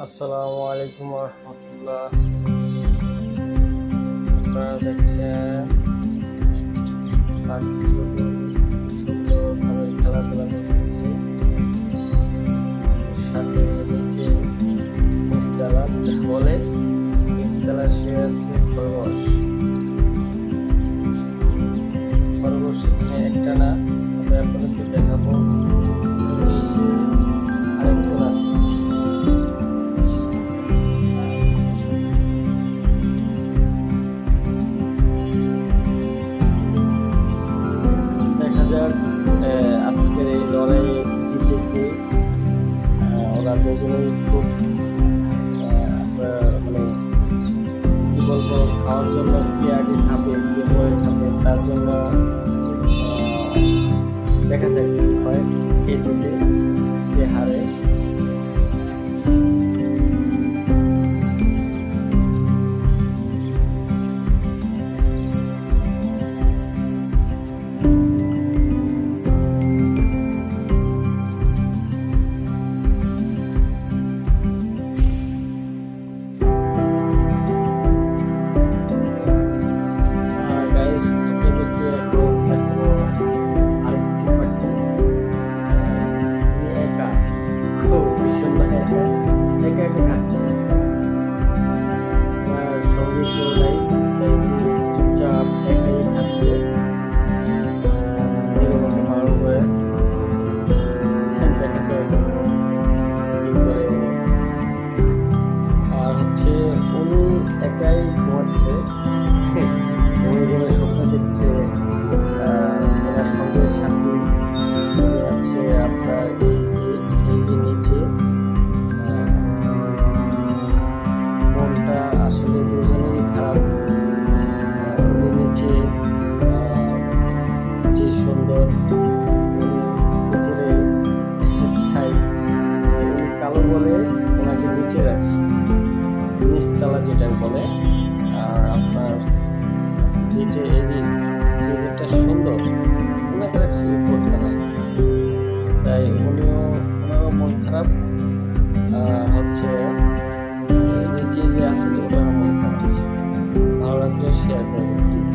আসসালামু আলাইকুম রহমতুল্লাহ। আপনারা দেখছেন পাখিগুলো সুন্দরভাবে খেলাধুলা করতেছে, সাথে নিচে নিচতলা যেটা বলে নিচতলা শুয়ে আছে খরগোশ। খরগোশ এখানে একটা না, আমি আপনাদেরকে দেখাবো নিচে আরেকজন আছে। দেখা যাক আজকের এই লড়াইয়ে জিতে কে। ওরা দুজনেই খুব মানে কি বলবো, খাওয়ার জন্য কি আগে খাবে কে পরে খাবে তার জন্য দেখা যাক কি হয়, কে জিতে কে হারে। একা একা খাচ্ছে, সঙ্গে কেউ নাই, তাই চুপচাপ একাই খাচ্ছে নিরবতা পালন করে। দেখা যায় কি করে উনি। আর হচ্ছে উনি একাই ঘুমাচ্ছে, উনি কোনো স্বপ্ন দেখছে এনার সঙ্গে সাথী আছে আপনার এই যে নিচে। মনটা আসলে দুজনেরই খারাপ। উনি নিচে যে সুন্দর, উনি উপরে খাই, কালো বলে ওনাকে নিচে রাখছে, নিচতলা যেটা বলে। আর আপনার যেটা যেটা সুন্দর ওনাকে রাখছে উপরতলায়, তাই ওনারও মন খারাপ। হচ্ছে নিচে যে আসলে ওনারও মন খারাপ। ভালো লাগলে শেয়ার করবেন প্লিজ।